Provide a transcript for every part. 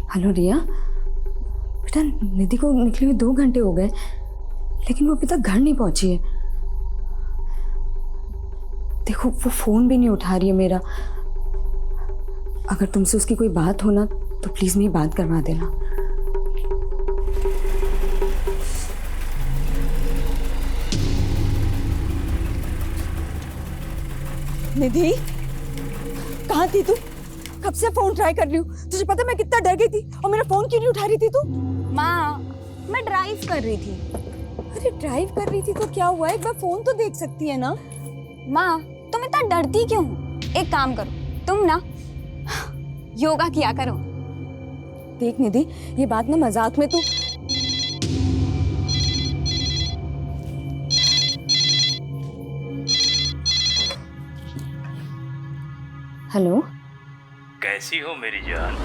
Hello रिया, बेटा निधि को निकले हुए 2 घंटे हो गए, लेकिन वो अभी तक घर नहीं पहुंची है। देखो वो फोन भी नहीं उठा रही है मेरा। अगर तुमसे उसकी कोई बात हो ना तो प्लीज मेरी बात करवा देना। निधि, कहाँ थी तू? कब से फोन ट्राई कर रही हूँ। तुझे पता मैं कितना डर गई थी और मेरा फोन क्यों नहीं उठा रही थी तू? माँ, मैं ड्राइव कर रही थी। अरे ड्राइव कर रही थी तो क्या हुआ, एक बार फोन तो देख सकती है ना। माँ, तुम इतना डरती क्यों? एक काम करो, तुम ना योगा किया करो। देख निधि, ये बात ना मजाक में तू। हेलो, कैसी हो मेरी जान?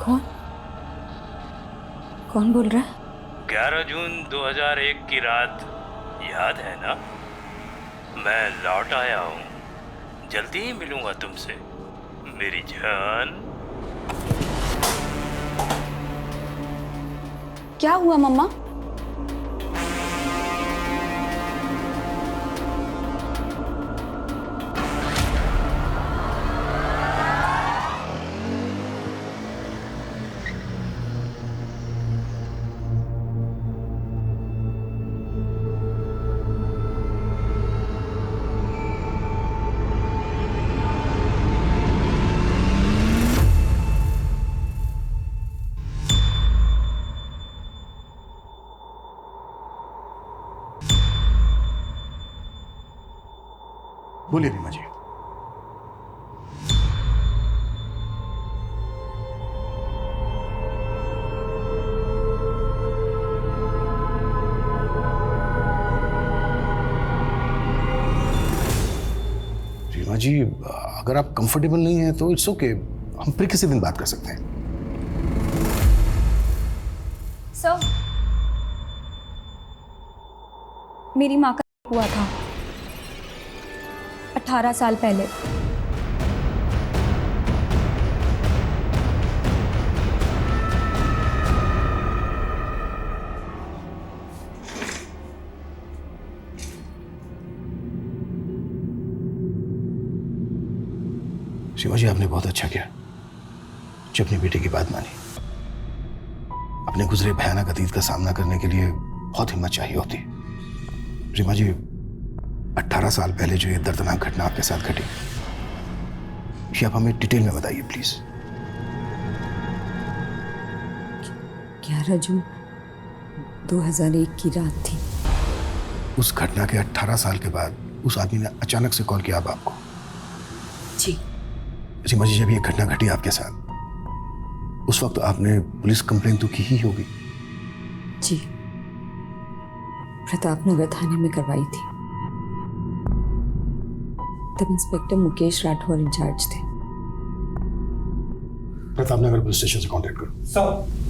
कौन कौन बोल रहा है? 11 जून 2001 की रात याद है ना? मैं लौट आया हूँ, जल्दी ही मिलूंगा तुमसे मेरी जान। क्या हुआ मम्मा? बोलिए रीमा जी। रीमा जी, अगर आप कंफर्टेबल नहीं हैं तो इट्स ओके, हम फिर किसी दिन बात कर सकते हैं। सर, मेरी माँ का हुआ था 18 साल पहले। रीमा जी, आपने बहुत अच्छा किया जो अपनी बेटी की बात मानी। अपने गुजरे भयानक अतीत का सामना करने के लिए बहुत हिम्मत चाहिए होती है। रीमा जी, 18 साल पहले जो ये दर्दनाक घटना आपके साथ घटी, ये आप हमें डिटेल में बताइए प्लीज। 11 जून 2001 की रात थी। उस घटना के 18 साल के बाद उस आदमी ने अचानक से कॉल किया आपको? जी। रीमा जी, जब ये घटना घटी आपके साथ, उस वक्त आपने पुलिस कंप्लेंट तो की ही होगी? जी, प्रतापनगर थाने में करवाई थी। तब इंस्पेक्टर मुकेश राठौर इंचार्ज थे। प्रतापनगर पुलिस स्टेशन से कांटेक्ट करो। सर,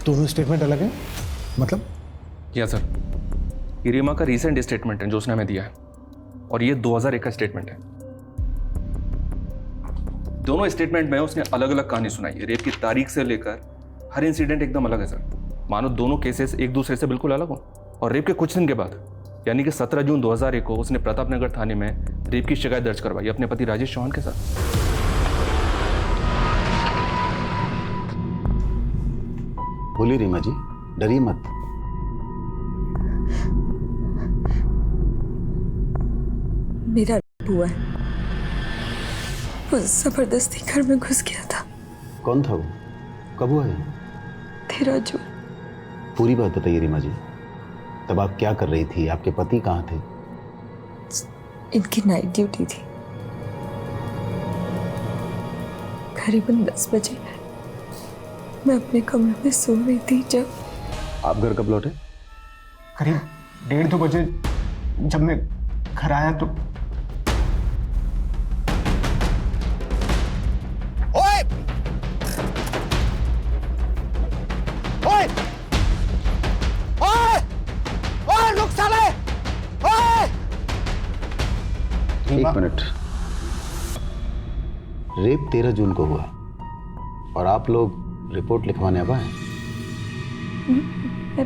दोनों स्टेटमेंट अलग है? मतलब? यस सर, ये रीमा का रीसेंट स्टेटमेंट है जो उसने हमें दिया है, और ये 2001 का स्टेटमेंट है। दोनों स्टेटमेंट में उसने अलग अलग कहानी सुनाई है। रेप की तारीख से लेकर हर इंसिडेंट एकदम अलग है सर। मानो दोनों केसेस एक दूसरे से बिल्कुल अलग हो। और रेप के कुछ दिन के बाद, यानी कि 17 जून 2001 को उसने प्रतापनगर थाने में रेप की शिकायत दर्ज करवाई अपने पति राजेश चौहान के साथ। बोलिए रीमा जी, डरिए मत। मेरा हुआ है, वो जबरदस्ती घर में घुस गया था। कौन था वो? कब हुआ है? 13 जून। पूरी बात बताइए रीमा जी। तब आप क्या कर रही थी? आपके पति कहाँ थे? इनकी नाइट ड्यूटी थी। करीबन 10 बजे मैं अपने कमरे में सो रही थी जब आप घर कब लौटे? करीब 1:30-2 बजे जब मैं घर आया तो ओए! ओए! ओए! ओए, रुक साले! ओए! एक मिनट। रेप 13 जून को हुआ और आप लोग रिपोर्ट लिखवाने अब आए? मैं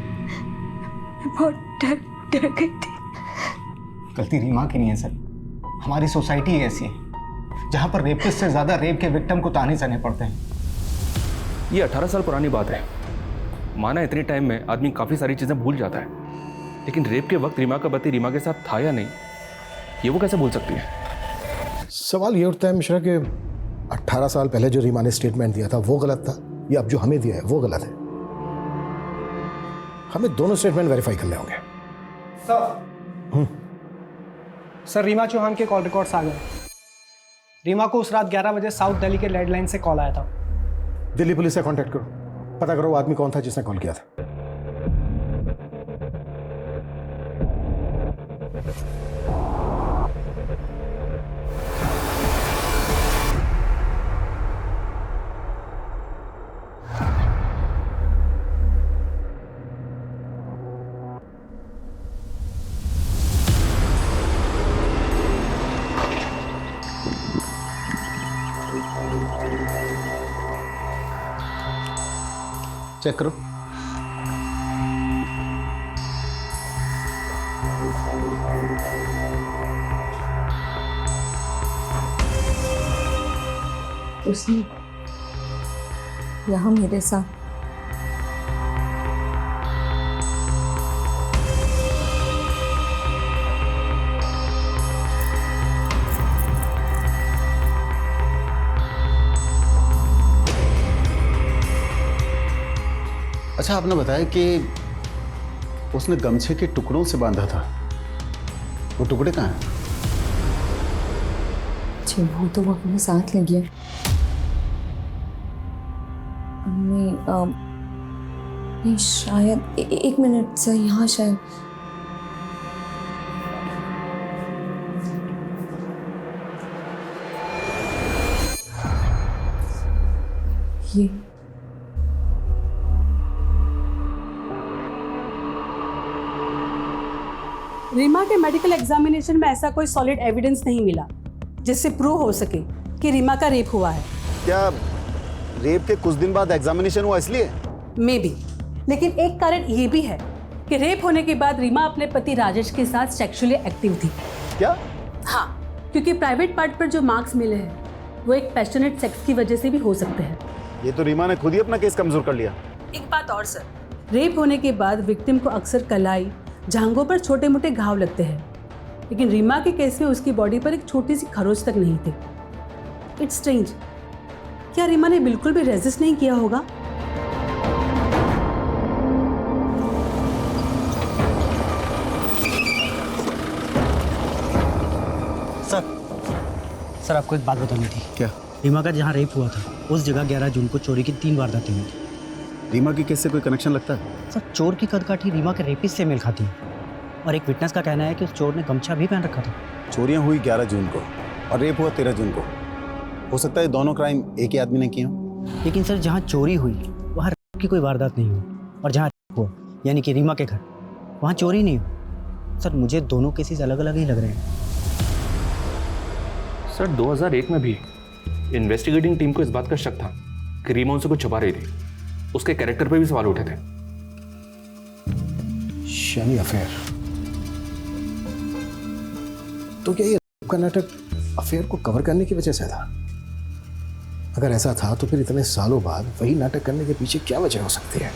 बहुत डर गई थी। गलती रीमा की नहीं है सर, हमारी सोसाइटी ही ऐसी है जहां पर रेपिस्ट से ज्यादा रेप के विक्टिम को ताने सहने पड़ते हैं। ये 18 साल पुरानी बात है। माना इतने टाइम में आदमी काफ़ी सारी चीज़ें भूल जाता है, लेकिन रेप के वक्त रीमा का पति रीमा के साथ था या नहीं, ये वो कैसे भूल सकती है? सवाल ये उठता है मिश्रा कि 18 साल पहले जो रीमा ने स्टेटमेंट दिया था वो गलत था या अब जो हमें दिया है वो गलत है? हमें दोनों स्टेटमेंट वेरीफाई करने होंगे। सर रीमा चौहान के कॉल रिकॉर्ड्स आ गए। रीमा को उस रात 11 बजे साउथ दिल्ली के लैंडलाइन से कॉल आया था। दिल्ली पुलिस से कांटेक्ट करो, पता करो वो आदमी कौन था जिसने कॉल किया था। चेक करो। उसने यहाँ मेरे साथ अच्छा, आपने बताया कि उसने गमछे के टुकड़ों से बांधा था, वो टुकड़े कहाँ हैं? जी वो तो वो अपने साथ ले गया। नहीं शायद एक मिनट सर, यहाँ शायद ये रीमा के मेडिकल एग्जामिनेशन में ऐसा कोई सॉलिड एविडेंस नहीं मिला जिससे प्रूव हो सके कि रीमा का रेप हुआ है। क्या रेप के कुछ दिन बाद एग्जामिनेशन हुआ इसलिए? मे बी, लेकिन एक कारण ये भी है कि रेप होने के बाद रीमा अपने पति राजेश के साथ सेक्सुअली एक्टिव थी। क्या? हाँ, क्योंकि प्राइवेट पार्ट पर जो मार्क्स मिले हैं वो एक पैशनेट सेक्स की वजह से भी हो सकते हैं। ये तो रीमा ने खुद ही अपना केस कमजोर कर लिया। एक बात और सर, रेप होने के बाद विक्टिम को अक्सर कलाई, जांघों पर छोटे मोटे घाव लगते हैं, लेकिन रीमा के केस में उसकी बॉडी पर एक छोटी सी खरोच तक नहीं थी। इट्स स्ट्रेंज, क्या रीमा ने बिल्कुल भी रेजिस्ट नहीं किया होगा? सर आपको एक बात बतानी थी। क्या? रीमा का जहाँ रेप हुआ था उस जगह 11 जून को चोरी की 3 वारदातें हुई थी। रीमा की केस से कोई कनेक्शन लगता है? सर चोर की कदकाठी रीमा के रेपिस्ट से मेल खाती है और एक विटनेस का कहना है कि उस चोर ने गमछा भी पहन रखा था। चोरियां हुई 11 जून को और रेप हुआ 13 जून को। हो सकता है दोनों क्राइम एक ही आदमी ने किए हों। लेकिन सर जहाँ चोरी हुई वहाँ रेप की कोई वारदात नहीं हुई और जहाँ रेप हुआ यानी कि रीमा के घर, वहाँ चोरी नहीं हुई। सर मुझे दोनों केसेस अलग अलग ही लग रहे हैं। सर 2001 में भी इन्वेस्टिगेटिंग टीम को इस बात का शक था कि रीमा उनसे कुछ छुपा रही थी। उसके कैरेक्टर पे भी सवाल उठे थे। शनि अफेयर, तो क्या ये रेप का नाटक अफेयर को कवर करने की वजह से था? अगर ऐसा था तो फिर इतने सालों बाद वही नाटक करने के पीछे क्या वजह हो सकती है?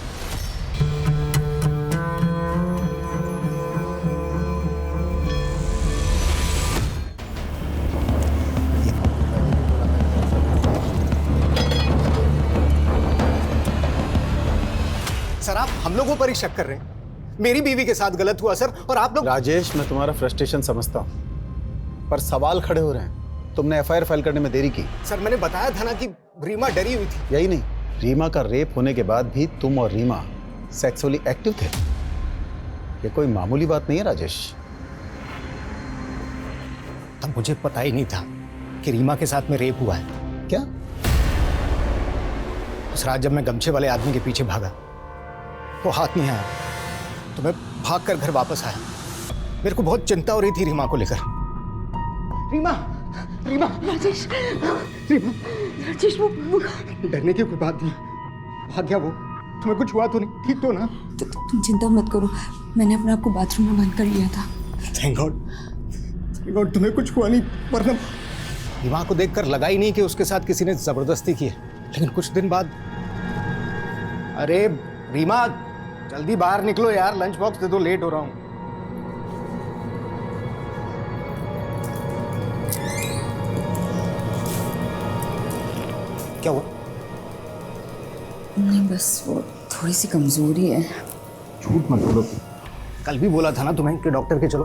सर आप हम लोगों पर ही शक कर रहे हैं। मेरी बीवी के साथ गलत हुआ सर और आप लोग। राजेश, मैं तुम्हारा फ्रस्ट्रेशन समझता हूँ, पर सवाल खड़े हो रहे हैं। तुमने एफआईआर फाइल करने में देरी की। सर मैंने बताया था ना कि रीमा डरी हुई थी। यही नहीं, रीमा का रेप होने के बाद भी तुम और रीमा सेक्सुअली एक्टिव थे। ये कोई मामूली बात नहीं है राजेश। तब मुझे पता ही नहीं था कि रीमा के साथ में रेप हुआ है। क्या? उस रात जब मैं गमछे वाले आदमी के पीछे भागा, वो हाथ नहीं आया, तो मैं भाग कर घर वापस आया। मेरे को बहुत चिंता हो रही थी रीमा को लेकर। रीमा, रीमा, राजेश, रीमा, राजेश वो डरने की कोई बात नहीं। भाग गया वो। तुम्हें कुछ हुआ तो नहीं? ठीक तो ना? तुम चिंता मत करो, मैंने अपने आप को बाथरूम में बंद कर लिया था। थैंक गॉड, थैंक गॉड तुम्हें कुछ हुआ नहीं। वरना रीमा को देखकर लगा ही नहीं कि उसके साथ किसी ने जबरदस्ती की है। लेकिन कुछ दिन बाद, अरे रीमा जल्दी बाहर निकलो यार, लंच बॉक्स दे दो, लेट हो रहा हूं। क्या हुआ? नहीं बस वो थोड़ी सी कमजोरी है। झूठ मत बोलो। कल भी बोला था ना तुम्हें कि डॉक्टर के चलो।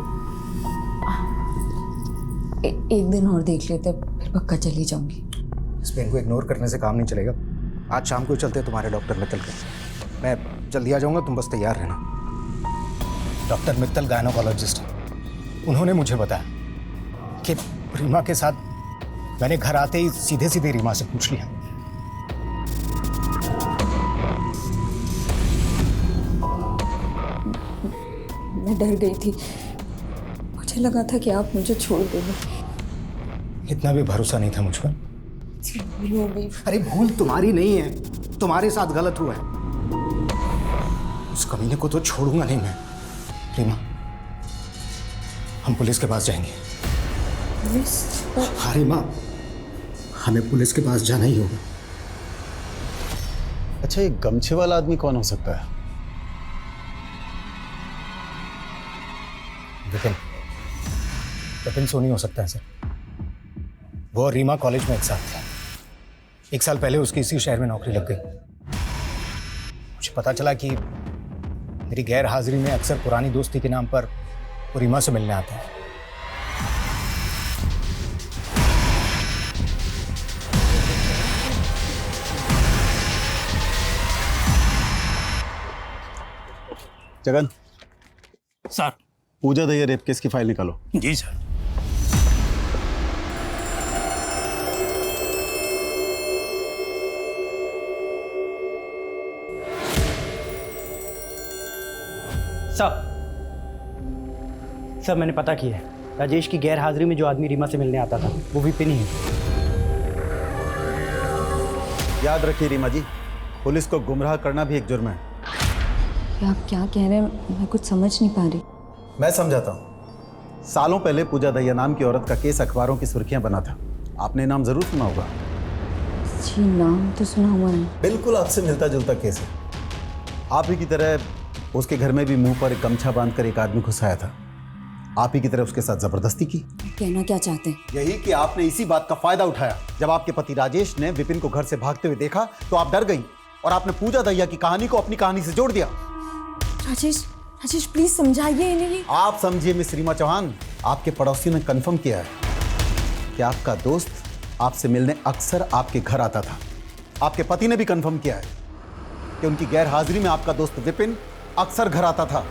एक दिन और देख लेते, फिर पक्का चली जाऊंगी। इस पेन को इग्नोर करने से काम नहीं चलेगा। आज शाम को चलते हैं तुम्हारे डॉक्टर मित्तल के। मैं जल्दी आ जाऊंगा, तुम बस तैयार रहना। डॉक्टर मित्तल गायनोकोलॉजिस्ट हैं। उन्होंने मुझे बताया कि रीमा के साथ मैंने घर आते ही सीधे सीधे रीमा से पूछ लिया। मैं डर गई थी, मुझे लगा था कि आप मुझे छोड़ दोगे। इतना भी भरोसा नहीं था मुझ पर। भूल हो गई। अरे भूल तुम्हारी नहीं है, तुम्हारे साथ गलत हुआ है। उस कमीने को तो छोड़ूंगा नहीं मैं। रीमा, हम पुलिस के पास जाएंगे। पुलिस? हाँ रीमा, हमें पुलिस के पास जाना ही होगा। अच्छा, ये गमछे वाला आदमी कौन हो सकता है? विपिन, विपिन सोनी हो सकता है सर। वो और रीमा कॉलेज में एक साथ थे। 1 साल पहले उसकी इसी शहर में नौकरी लग गई। मुझे पता चला कि मेरी गैर हाजिरी में अक्सर पुरानी दोस्ती के नाम पर वो रीमा से मिलने आता है। जगन, सर। पूजा दहिया रेप केस की फाइल निकालो। जी सर। सर मैंने पता किया है, राजेश की गैर हाजिरी में जो आदमी रीमा से मिलने आता था वो विपिन ही है। याद रखिए रीमा जी, पुलिस को गुमराह करना भी एक जुर्म है। आप क्या कह रहे हैं, मैं कुछ समझ नहीं पा रही। मैं समझाता हूँ। सालों पहले पूजा दहिया नाम की औरत का केस अखबारों की सुर्खियां बना था। आपने नाम जरूर सुना होगा। जी नाम तो सुना हुआ है। बिल्कुल आपसे मिलता जुलता केस है। आप ही की तरह उसके घर में भी मुंह पर एक गमछा बांधकर एक आदमी घुसाया था। आप ही की तरह उसके साथ जबरदस्ती की। कहना क्या चाहते हैं? यही कि आपने इसी बात का फायदा उठाया। जब आपके पति राजेश ने विपिन को घर से भागते हुए देखा तो आप डर गई और आपने पूजा दहिया की कहानी को अपनी कहानी से जोड़ दिया। राजेश, राजेश प्लीज समझाइए इन्हें। आप समझिए मिस रीमा चौहान, आपके पड़ोसी ने कंफर्म किया है कि आपका दोस्त आपसे मिलने अक्सर आपके घर आता था। आपके पति ने भी कंफर्म किया है कि उनकी गैर हाजिरी में आपका दोस्त विपिन अक्सर घर आता था।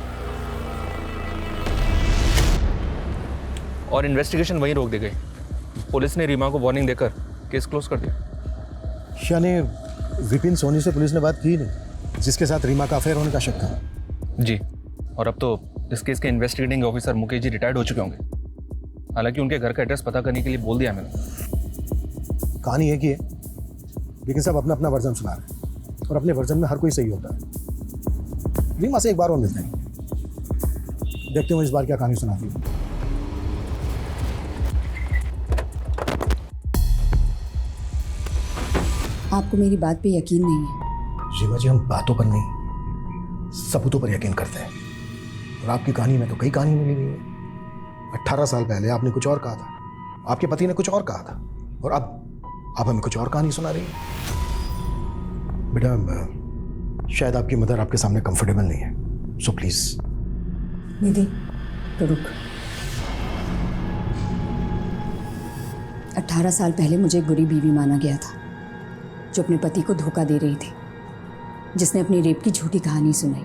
और इन्वेस्टिगेशन वहीं रोक दी गई। पुलिस ने रीमा को वार्निंग देकर केस क्लोज कर दिया। यानी विपिन सोनी से पुलिस ने बात की नहीं, जिसके साथ रीमा का अफेयर होने का शक था। जी, और अब तो इस केस के investigating officer Mukesh ji retired हो चुके होंगे। हालांकि उनके घर का एड्रेस पता करने के लिए बोल दिया मैंने। कहानी एक ही है, लेकिन सब अपना अपना वर्जन सुना रहे हैं और अपने वर्जन में हर कोई सही होता है। रीमा से एक बार और मिलते हैं, देखते हो इस बार क्या कहानी सुनाती है। आपको मेरी बात पे यकीन नहीं है? रीमा जी, हम बातों पर नहीं सबूतों पर यकीन करते हैं। और आपकी कहानी में तो कई कहानी मिली हुई है। 18 साल पहले आपने कुछ और कहा था, आपके पति ने कुछ और कहा था, और अब आप हमें कुछ और कहानी सुना रही हैं। बेटा, शायद आपकी मदर आपके सामने कंफर्टेबल नहीं है, सो प्लीज। निधि तो रुक। 18 साल पहले मुझे एक बुरी बीवी माना गया था जो अपने पति को धोखा दे रही थी, जिसने अपनी रेप की झूठी कहानी सुनाई।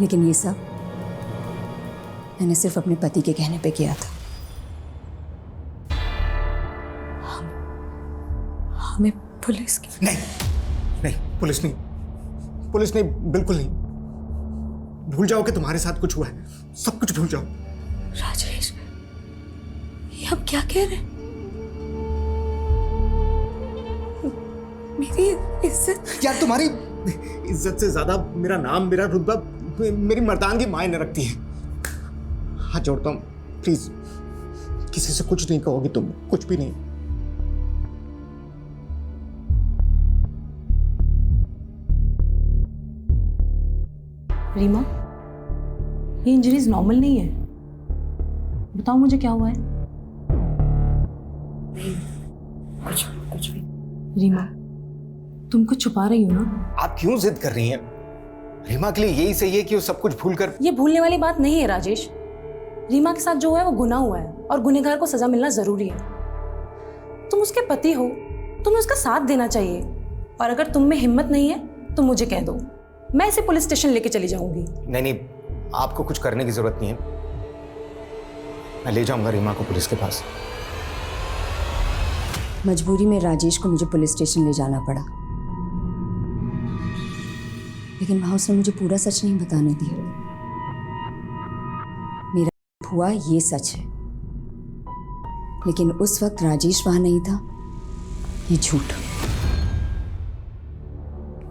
लेकिन ये सब मैंने सिर्फ अपने पति के कहने पे किया था। हमें पुलिस की नहीं नहीं, पुलिस नहीं, पुलिस नहीं, बिल्कुल नहीं। भूल जाओ कि तुम्हारे साथ कुछ हुआ है, सब कुछ भूल जाओ। राजेश, ये आप क्या कह रहे हैं? मेरी इज्जत? यार तुम्हारी इज्जत से ज्यादा मेरा नाम, मेरा रुतबा, मेरी मर्दानगी मायने रखती है। हाथ जोड़ता हूँ, प्लीज किसी से कुछ नहीं कहोगी तुम, कुछ भी नहीं। रीमा, ये इंजरीज नॉर्मल नहीं है। बताओ मुझे क्या हुआ है? कुछ भी। रीमा, तुम कुछ छुपा रही हो ना? आप क्यों जिद कर रही हैं? रीमा के लिए यही सही है कि वो सब कुछ भूल कर। ये भूलने वाली बात नहीं है राजेश। रीमा के साथ जो हुआ है वो गुनाह हुआ है और गुनहगार को सजा मिलना जरूरी है। तुम उसके पति हो, तुम्हें उसका साथ देना चाहिए। और अगर तुम में हिम्मत नहीं है तो मुझे कह दो, मैं इसे पुलिस स्टेशन लेके चली जाऊंगी। नहीं नहीं, आपको कुछ करने की जरूरत नहीं है। मैं ले जाऊंगा रीमा को पुलिस के पास। मजबूरी में राजेश को मुझे पुलिस स्टेशन ले जाना पड़ा, लेकिन वहां उसने मुझे पूरा सच नहीं बताने दिया। मेरा हुआ ये सच है, लेकिन उस वक्त राजेश वहां नहीं था, ये झूठ।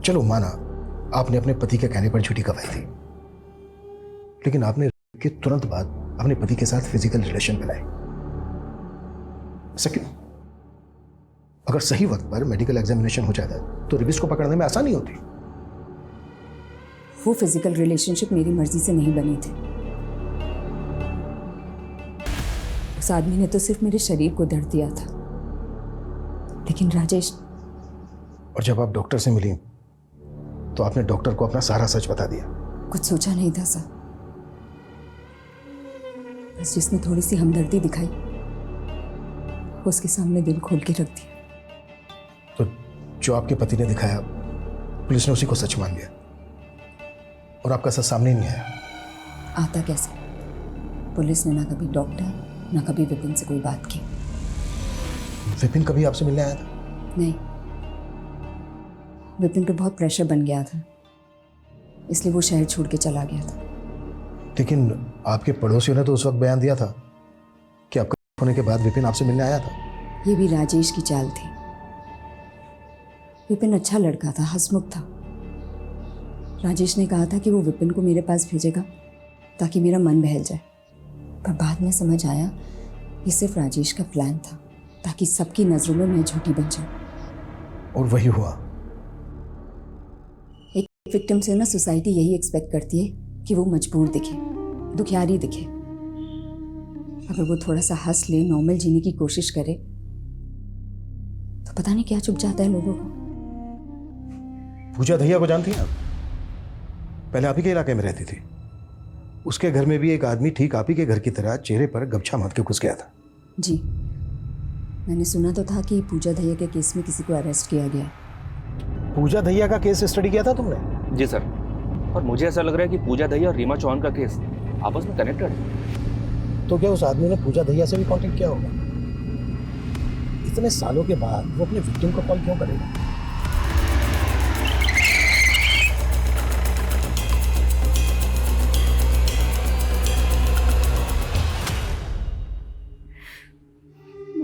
चलो माना आपने अपने पति के कहने पर झूठी गवाही दी, लेकिन आपने के तुरंत बाद अपने पति के साथ फिजिकल रिलेशन बनाए। ऐसा क्यों? अगर सही वक्त पर मेडिकल एग्जामिनेशन हो जाता तो रेपिस्ट को पकड़ने में आसानी होती। वो फिजिकल रिलेशनशिप मेरी मर्जी से नहीं बनी थी। उस आदमी ने तो सिर्फ मेरे शरीर को दर्द दिया था। लेकिन राजेश, और जब आप डॉक्टर से मिली तो आपने डॉक्टर को अपना सारा सच बता दिया। कुछ सोचा नहीं था सर, बस जिसने थोड़ी सी हमदर्दी दिखाई उसके सामने दिल खोल के रख दिया। तो जो आपके पति ने दिखाया पुलिस ने उसी को सच मान लिया और आपका सच सामने नहीं आया। आता कैसे? पुलिस ने ना कभी डॉक्टर ना कभी विपिन से कोई बात की। विपिन कभी आपसे मिलने आया था? नहीं, विपिन पे बहुत प्रेशर बन गया था, इसलिए वो शहर छोड़ के चला गया था। लेकिन आपके पड़ोसियों ने तो उस वक्त बयान दिया था कि आपका होने के बाद विपिन आपसे मिलने आया था। ये भी राजेश की चाल थी। विपिन अच्छा लड़का था, हंसमुख था। राजेश ने कहा था कि वो विपिन को मेरे पास भेजेगा ताकि मेरा मन बहल जाए, पर बाद में समझ आया ये सिर्फ राजेश का प्लान था ताकि सबकी नज़रों में मैं झूठी बन जाऊं। और वही हुआ। एक विक्टिम से ना सोसाइटी यही एक्सपेक्ट करती है कि वो मजबूर दिखे, दुखियारी दिखे। अगर वो थोड़ा सा हंस ले, नॉर्मल जीने की कोशिश करे तो पता नहीं क्या चुप जाता है लोगों को। पूजा दहिया को जानती हैं आप? पहले आप ही के इलाके में रहती थी। उसके घर में भी एक आदमी ठीक आप ही के घर की तरह चेहरे पर गमछा बांध के घुस गया था। जी, मैंने सुना तो था कि पूजा दहिया के केस में किसी को अरेस्ट किया गया। पूजा दहिया का केस स्टडी किया था तुमने? जी सर, और मुझे ऐसा लग रहा है कि पूजा दहिया और रीमा चौहान का केस आपस में कनेक्टेड है। तो क्या उस आदमी ने पूजा दहिया से भी कांटेक्ट किया होगा? इतने सालों के बाद वो अपने विक्टिम को कॉल क्यों करेगा?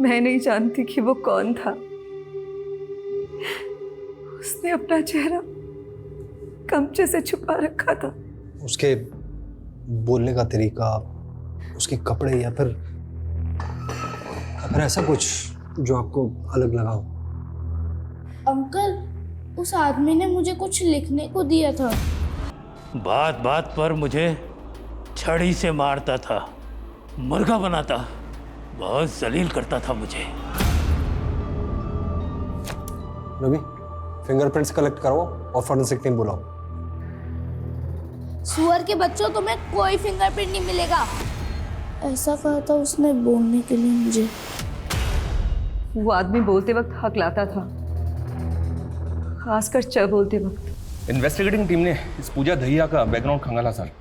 मैं नहीं जानती कि वो कौन था। उसने अपना चेहरा गमछे से छुपा रखा था। उसके बोलने का तरीका, उसके कपड़े या फिर ऐसा कुछ जो आपको अलग लगा हो? अंकल, उस आदमी ने मुझे कुछ लिखने को दिया था। बात बात पर मुझे छड़ी से मारता था, मुर्गा बनाता, बहुत जलील करता था मुझे। रवि, फिंगरप्रिंट्स कलेक्ट करो और फॉरेंसिक टीम बुलाओ। सुअर के बच्चों, तुम्हें कोई फिंगरप्रिंट नहीं मिलेगा। ऐसा कहा था उसने बोलने के लिए मुझे। वो आदमी बोलते वक्त हक लाता था, खासकर च बोलते वक्त। इन्वेस्टिगेटिंग टीम ने इस पूजा दहिया का बैकग्राउंड खंगाला सर।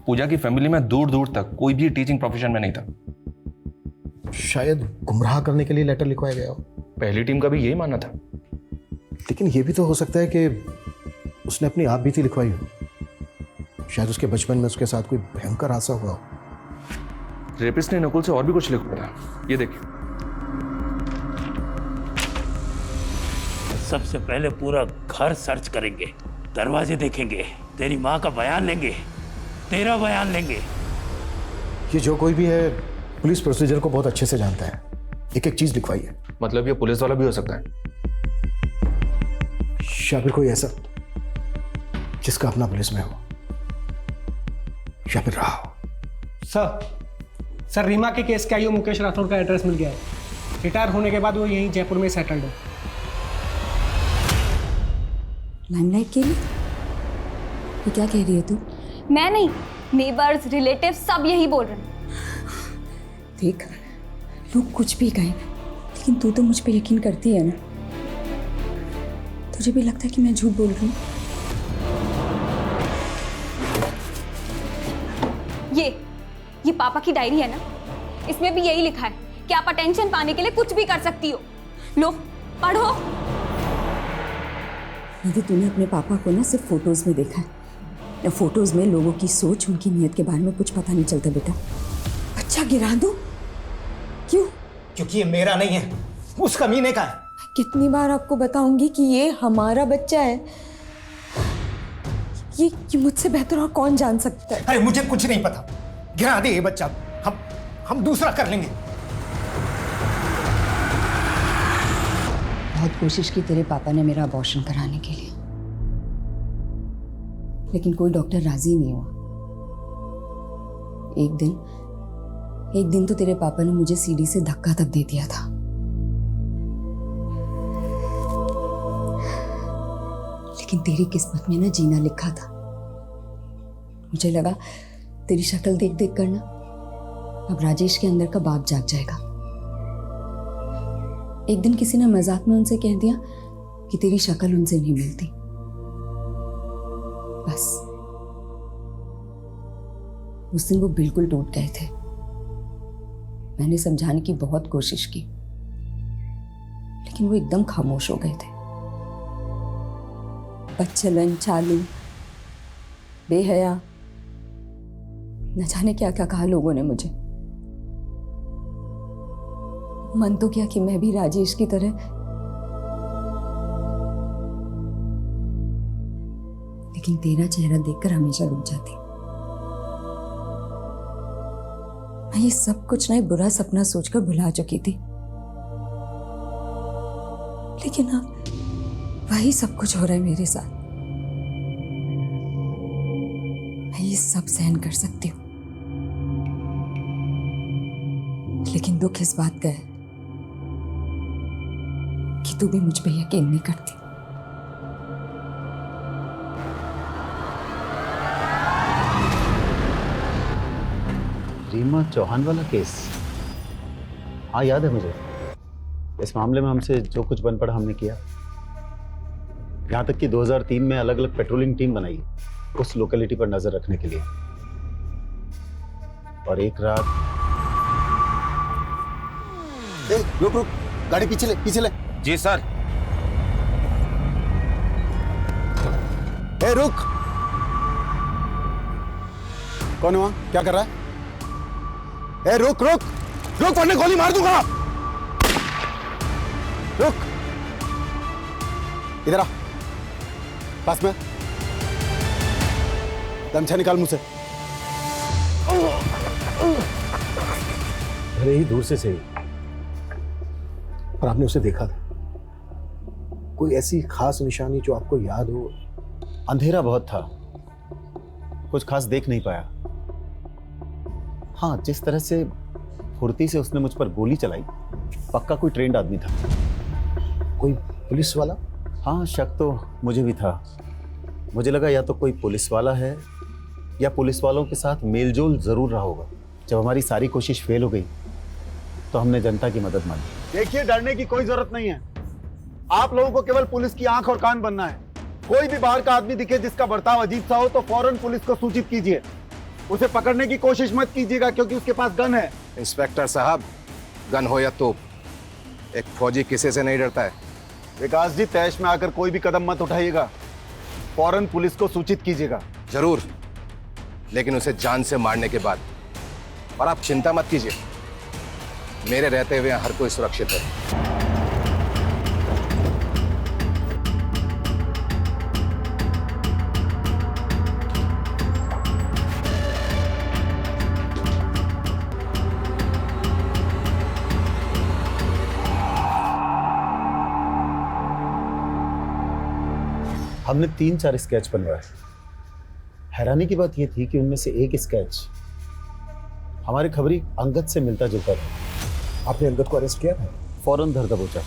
पूजा की फैमिली में दूर दूर तक कोई भी टीचिंग प्रोफेशन में नहीं था। शायद गुमराह करने के लिए लेटर लिखवाया गया हो। पहली टीम का भी यही मानना था। लेकिन ये भी तो हो सकता है कि उसने अपनी आप बीती लिखवाई हो। शायद उसके बचपन में उसके साथ कोई भयंकर हादसा हुआ हो। रेपिस्ट ने नकुल से और भी कुछ लिखवाया था, ये देखिए। सबसे पहले पूरा घर सर्च करेंगे, दरवाजे देखेंगे, तेरी माँ का बयान लेंगे, तेरा बयान लेंगे। ये जो कोई भी है पुलिस प्रोसीजर को बहुत अच्छे से जानता है। एक एक चीज लिखवाई है। मतलब ये पुलिस वाला भी हो सकता है। या फिर कोई ऐसा जिसका अपना पुलिस में हो, या फिर रहा हो। सर रीमा के केस के आईओ मुकेश राठौर का एड्रेस मिल गया है। रिटायर होने के बाद वो यहीं जयपुर में सेटल्ड है। लाइमलाइट के लिए ये क्या कह रही है तू? मैं नहीं, नेबर्स, रिलेटिव्स सब यही बोल रहे हैं। देख, लोग कुछ भी कहें, लेकिन तू तो मुझ पे यकीन करती है ना। तुझे भी लगता है कि मैं झूठ बोल रही हूँ? ये पापा की डायरी है ना, इसमें भी यही लिखा है कि आप अटेंशन पाने के लिए कुछ भी कर सकती हो। लो पढ़ो। यदि तूने अपने पापा को ना सिर्फ फोटोज में देखा है, या फोटोज में लोगों की सोच, उनकी नीयत के बारे में कुछ पता नहीं चलता बेटा। बच्चा गिरा दो। क्यों? क्योंकि ये मेरा नहीं है, उस कमीने का है। कितनी बार आपको बताऊंगी कि ये हमारा बच्चा है। ये मुझसे बेहतर और कौन जान सकता है? अरे मुझे कुछ नहीं पता, गिरा दे ये बच्चा, हम दूसरा कर लेंगे। बहुत कोशिश की तेरे पापा ने मेरा अबॉर्शन कराने के लिए, लेकिन कोई डॉक्टर राजी नहीं हुआ। एक दिन तो तेरे पापा ने मुझे सीढ़ी से धक्का तक दे दिया था। लेकिन तेरी किस्मत में ना जीना लिखा था। मुझे लगा तेरी शक्ल देख देख कर ना अब राजेश के अंदर का बाप जाग जाएगा। एक दिन किसी ने मजाक में उनसे कह दिया कि तेरी शक्ल उनसे नहीं मिलती। बस उस दिन वो बिल्कुल टूट गए थे। मैंने समझाने की बहुत कोशिश की, लेकिन वो एकदम खामोश हो गए थे। बदचलन, चालू, बेहया, न जाने क्या क्या कहा लोगों ने मुझे। मन तो किया कि मैं भी राजेश की तरह लेकिन तेरा चेहरा देखकर हमेशा रुक जाती। मैं ये सब कुछ ना एक बुरा सपना सोचकर भुला चुकी थी, लेकिन हाँ वही सब कुछ हो रहा है मेरे साथ। मैं ये सब सहन कर सकती हूँ, लेकिन दुख इस बात का है कि तू भी मुझ पे यकीन नहीं करती। रीमा चौहान वाला केस, हाँ याद है मुझे। इस मामले में हमसे जो कुछ बन पड़ा हमने किया। यहाँ तक कि 2003 में अलग अलग पेट्रोलिंग टीम बनाई उस लोकेलिटी पर नजर रखने के लिए। और एक रात रुक रुक, गाड़ी पीछे ले, पीछे ले। जी सर। रुक, कौन हुआ? क्या कर रहा है? रुक रुक रुक, वरना गोली मार दूंगा। रुक, इधर आ, पास में। गमछा निकाल मुंह से। भले ही दूर से सही, पर आपने उसे देखा था। कोई ऐसी खास निशानी जो आपको याद हो? अंधेरा बहुत था, कुछ खास देख नहीं पाया। हाँ, जिस तरह से फुर्ती से उसने मुझ पर गोली चलाई, पक्का कोई ट्रेंड आदमी था। कोई पुलिस वाला? हाँ, शक तो मुझे भी था। मुझे लगा या तो कोई पुलिस वाला है या पुलिस वालों के साथ मेलजोल जरूर रहा होगा। जब हमारी सारी कोशिश फेल हो गई तो हमने जनता की मदद मांगी। देखिए, डरने की कोई जरूरत नहीं है। आप लोगों को केवल पुलिस की आंख और कान बनना है। कोई भी बाहर का आदमी दिखे जिसका बर्ताव अजीब सा हो तो फौरन पुलिस को सूचित कीजिए। उसे पकड़ने की कोशिश मत कीजिएगा क्योंकि उसके पास गन है। इंस्पेक्टर साहब, गन हो या तोप, एक फौजी किसी से नहीं डरता है। विकास जी, तैश में आकर कोई भी कदम मत उठाइएगा, फौरन पुलिस को सूचित कीजिएगा। जरूर, लेकिन उसे जान से मारने के बाद। और आप चिंता मत कीजिए, मेरे रहते हुए हर कोई सुरक्षित है। हमने 3-4 स्केच बनवाए। हैरानी की बात यह थी कि उनमें से एक स्केच हमारे खबरी अंगद से मिलता जुलता था। आपने अंगद को अरेस्ट किया था? फौरन धर दबोचा।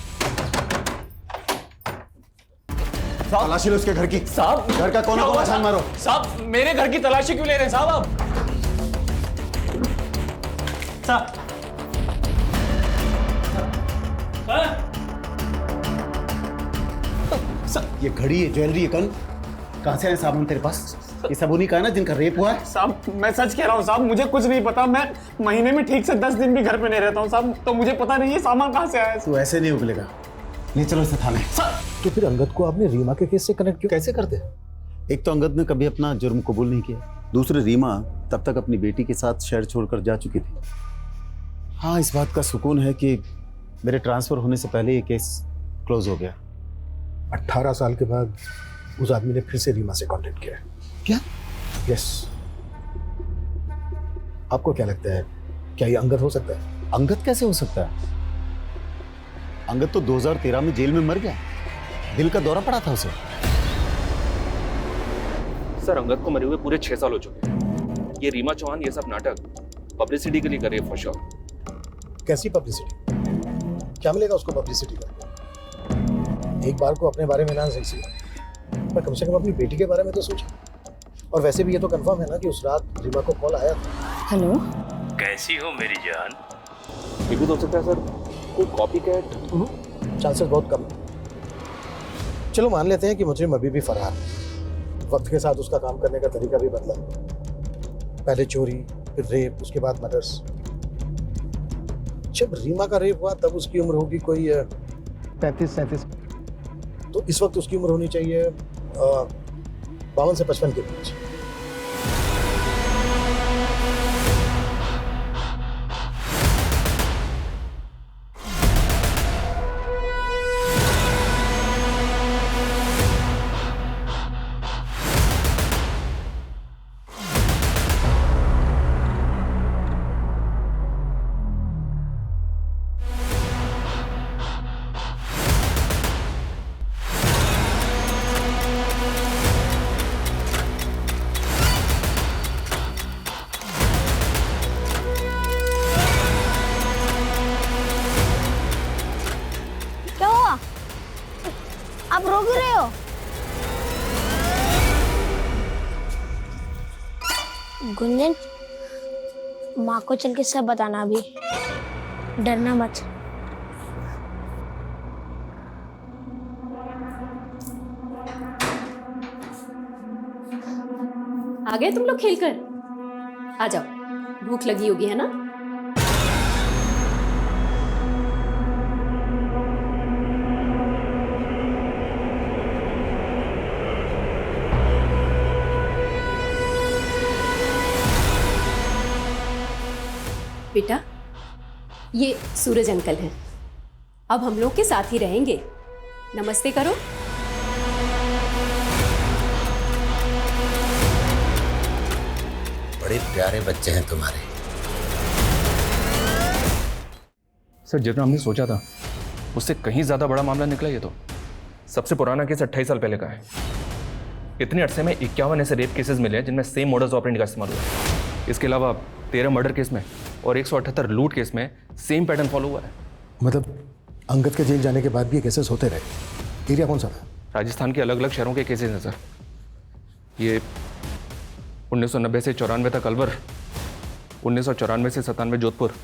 तलाशी लो उसके घर की। साहब, घर का कोना कोना छान मारो। साहब, मेरे घर की तलाशी क्यों ले रहे हैं साहब आप? साहब, ये घड़ी है, ज्वेलरी है, कल कहां से आए साबुन तेरे पास? ये सब उन्हीं का है ना जिनका रेप हुआ है? साहब, मैं सच कह रहा हूँ साहब, मुझे कुछ नहीं पता। मैं महीने में ठीक से 10 दिन भी घर पे नहीं रहता हूँ साहब, तो मुझे पता नहीं है सामान कहाँ से आया है। तू ऐसे नहीं उगलेगा। नहीं, चलो इसे थाने। तो फिर अंगद को आपने रीमा के केस से कनेक्ट क्यों कैसे करते? एक तो अंगद ने कभी अपना जुर्म कबूल नहीं किया, दूसरी रीमा तब तक अपनी बेटी के साथ शहर छोड़कर जा चुकी थी। हाँ, इस बात का सुकून है कि मेरे ट्रांसफर होने से पहले ये केस क्लोज हो गया। 18 साल के बाद उस आदमी ने फिर से रीमा से कांटेक्ट किया। क्या? यस। आपको क्या लगता है, क्या ये अंगद हो सकता है? अंगद कैसे हो सकता है? अंगद तो 2013 में जेल में मर गया, दिल का दौरा पड़ा था उसे। सर, अंगद को मरे हुए पूरे 6 साल हो चुके हैं। ये रीमा चौहान ये सब नाटक पब्लिसिटी के लिए कर रही है फॉर श्योर। कैसी पब्लिसिटी? क्या मिलेगा उसको पब्लिसिटी करके? एक बार को अपने बारे में ना सही, पर कम से कम अपनी बेटी के बारे में तो सोचो। और वैसे भी ये तो कंफर्म है ना कि उस रात रीमा को कॉल आया था। हेलो, कैसी हो मेरी जान? ये भी तो हो सकता है सर, कोई कॉपी कैट। चांसेस बहुत कम है। चलो मान लेते हैं कि मुजरिम अभी भी फरार है। वक्त के साथ उसका काम करने का तरीका भी बदला, पहले चोरी, फिर रेप, उसके बाद मर्डर्स। जब रीमा का रेप हुआ तब उसकी उम्र होगी कोई 35-37, तो इस वक्त उसकी उम्र होनी चाहिए 52 से 55 के बीच। आप रो क्यों रहे हो? गुंजन, माँ को चल के सब बताना अभी, डरना मत। आ गए तुम लोग खेलकर? आ जाओ, भूख लगी होगी है ना? बेटा, ये सूरज अंकल हैं। अब हम लोग के साथ ही रहेंगे। नमस्ते करो। बड़े प्यारे बच्चे हैं तुम्हारे। सर, जितना हमने सोचा था उससे कहीं ज्यादा बड़ा मामला निकला। ये तो सबसे पुराना केस 28 साल पहले का है। इतने अरसे में 51 ऐसे रेप केसेस मिले हैं जिनमें सेम मोडस ऑपरेंडी का इस्तेमाल हुआ है। इसके अलावा 13 मर्डर केस में और 178 लूट केस में सेम पैटर्न फॉलो हुआ है। मतलब अंगद के जेल जाने के बाद भी ये केसेस होते रहे। एरिया कौन सा था? राजस्थान के अलग अलग शहरों के केसेस हैं सर। ये 1990 से 94 तक अलवर, 1994 से 97 जोधपुर,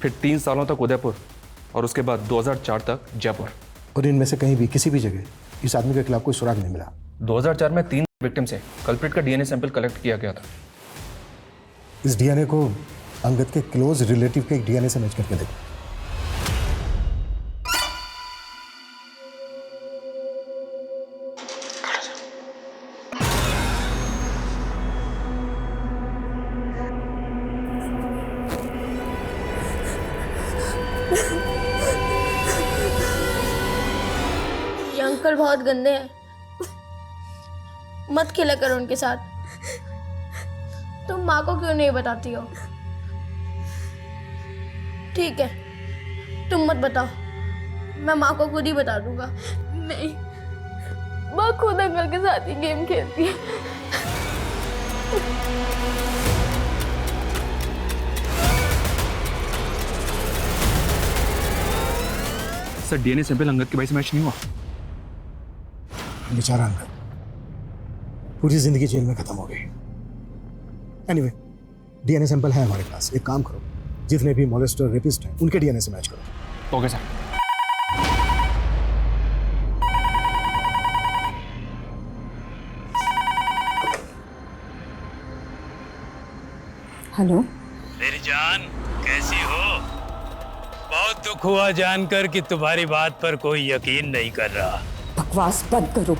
फिर 3 सालों तक उदयपुर और उसके बाद 2004 तक जयपुर। और इनमें से कहीं भी किसी भी जगह इस आदमी के खिलाफ कोई सुराग नहीं मिला। 2004 में 3 विक्टिम से कल्प्रिट का डीएनए सैंपल कलेक्ट किया गया था। इस डीएनए को अंगद के क्लोज रिलेटिव के डीएनए से मैच करके देखो। ये अंकल बहुत गंदे हैं, मत खेला करो उनके साथ। तुम माँ को क्यों नहीं बताती हो? ठीक है, तुम मत बताओ, मैं माँ को खुद ही बता दूंगा। नहीं, माँ खुद अंकल के साथ ही गेम खेलती है। सर, डीएनए सैंपल अंगद के भाई से मैच नहीं हुआ। बेचारा अंगद पूरी जिंदगी जेल में खत्म हो गई। एनीवे, डीएनए सैंपल है हमारे पास। एक काम करो, जितने भी मॉलेस्टर रेपिस्ट हैं उनके डीएनए से मैच करो। Okay sir. हेलो मेरी जान, कैसी हो? बहुत दुख हुआ जानकर कि तुम्हारी बात पर कोई यकीन नहीं कर रहा। बकवास बंद करो,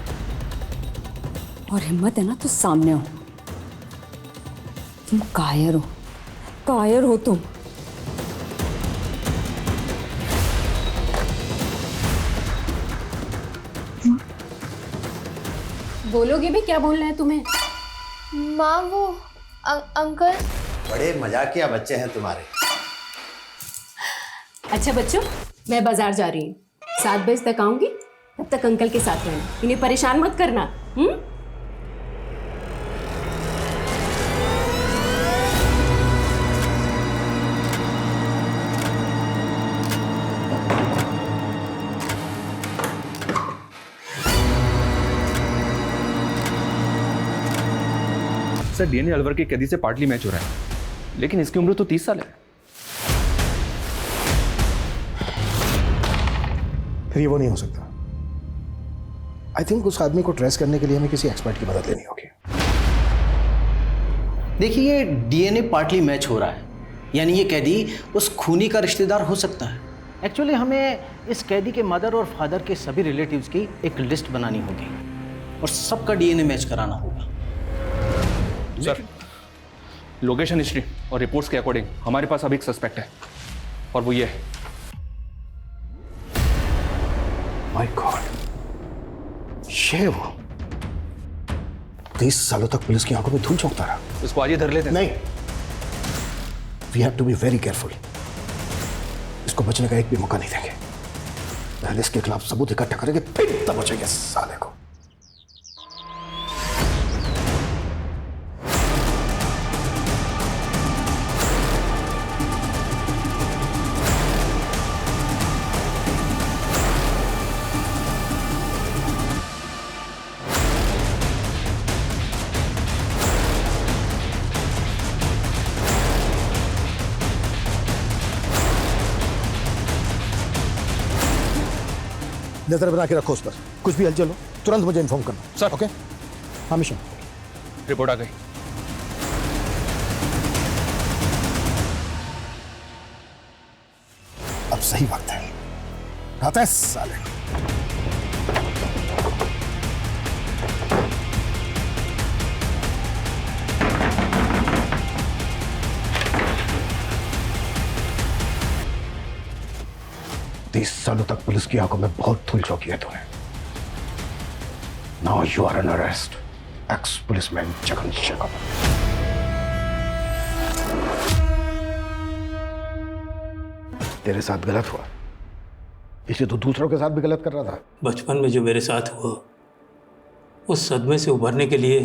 और हिम्मत है ना तो सामने हो। तुम कायर हो तुम। बोलोगे भी, क्या बोलना है तुम्हें? माँ, वो अंकल। बड़े मजाकिया बच्चे हैं तुम्हारे। अच्छा बच्चों, मैं बाजार जा रही हूँ, 7 बजे तक आऊंगी। तब तक अंकल के साथ रहना, इन्हें परेशान मत करना। सर, डीएनए अलवर के कैदी से पार्टली मैच हो रहा है, लेकिन इसकी उम्र तो 30 साल है। फिर ये वो नहीं हो सकता। आई थिंक उस आदमी को ट्रेस करने के लिए हमें किसी एक्सपर्ट की मदद लेनी होगी। देखिए, ये डीएनए पार्टली मैच हो रहा है, यानी ये कैदी उस खूनी का रिश्तेदार हो सकता है। एक्चुअली हमें इस कैदी के मदर और फादर के सभी रिलेटिव्स की एक लिस्ट बनानी होगी और सबका डीएनए मैच कराना होगा। सर, लोकेशन हिस्ट्री और रिपोर्ट्स के अकॉर्डिंग हमारे पास अभी एक सस्पेक्ट है, और वो ये है। माय गॉड, ये वो 30 सालों तक पुलिस की आंखों में धूल झोंकता रहा। इसको आज ही धर लेते हैं। नहीं, we have to be very careful. इसको बचने का एक भी मौका नहीं देंगे। पहले इसके खिलाफ सबूत इकट्ठा करेंगे, फिर तब बचेंगे साले को। नजर बना के रखो उस पर, कुछ भी हलचल हो तुरंत मुझे इन्फॉर्म करना। सर। ओके, हमेशा। रिपोर्ट आ गई। अब सही वक्त है, आता है साले। तीस सालों तक पुलिस की आंखों में बहुत धूल झोंकी है तूने। Now you are under arrest, ex policeman Jagan Shekhar. तेरे साथ गलत हुआ, इसलिए तू दूसरों के साथ भी गलत कर रहा था। बचपन में जो मेरे साथ हुआ, उस सदमे से उभरने के लिए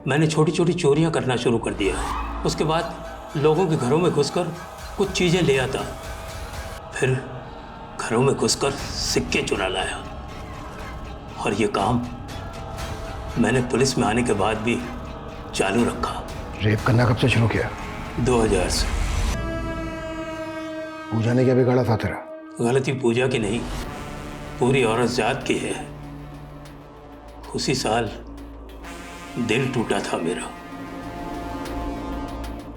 मैंने छोटी छोटी चोरियां करना शुरू कर दिया। उसके बाद लोगों के घरों में घुसकर कुछ चीज़ें ले आता, फिर घरों में घुसकर सिक्के चुरा लाया। और ये काम मैंने पुलिस में आने के बाद भी चालू रखा। रेप करना कब से शुरू किया? 2000 से। पूजा ने क्या बिगाड़ा था तेरा? गलती पूजा की नहीं, पूरी औरत जात की है। उसी साल दिल टूटा था मेरा।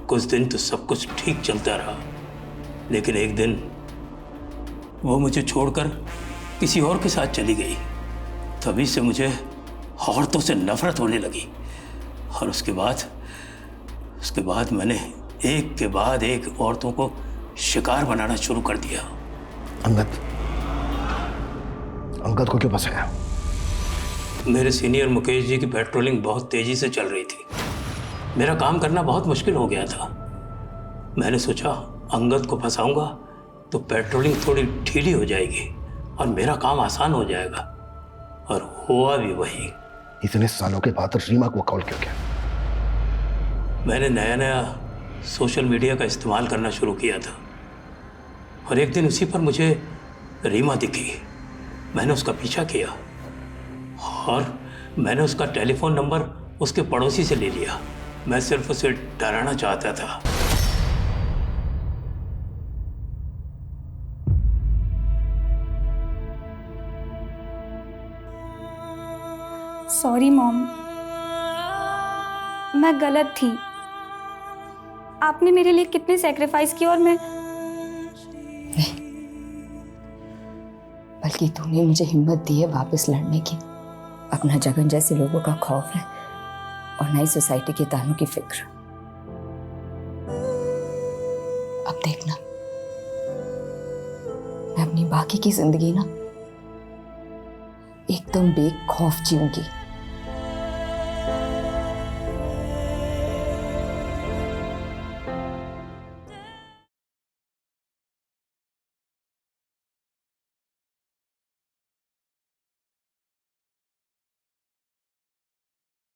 कुछ दिन तो सब कुछ ठीक चलता रहा, लेकिन एक दिन वो मुझे छोड़कर किसी और के साथ चली गई। तभी से मुझे औरतों से नफरत होने लगी। और उसके बाद मैंने एक के बाद एक औरतों को शिकार बनाना शुरू कर दिया। अंगद को क्यों फंसाया? मेरे सीनियर मुकेश जी की पेट्रोलिंग बहुत तेजी से चल रही थी। मेरा काम करना बहुत मुश्किल हो गया था। मैंने सोचा अंगद को फंसाऊंगा तो पेट्रोलिंग थोड़ी ढीली हो जाएगी और मेरा काम आसान हो जाएगा। और हुआ भी वही। इतने सालों के बाद रीमा को कॉल क्यों किया? मैंने नया सोशल मीडिया का इस्तेमाल करना शुरू किया था और एक दिन उसी पर मुझे रीमा दिखी। मैंने उसका पीछा किया और मैंने उसका टेलीफोन नंबर उसके पड़ोसी से ले लिया। मैं सिर्फ उसे डराना चाहता था। सॉरी मॉम, मैं गलत थी। आपने मेरे लिए कितने सैक्रिफाइस किए और मैं नहीं, बल्कि तूने मुझे हिम्मत दी है वापस लड़ने की। अपना जगन जैसे लोगों का खौफ है और नई सोसाइटी के तानों की फिक्र। अब देखना, मैं अपनी बाकी की जिंदगी ना एकदम बेखौफ जीऊंगी।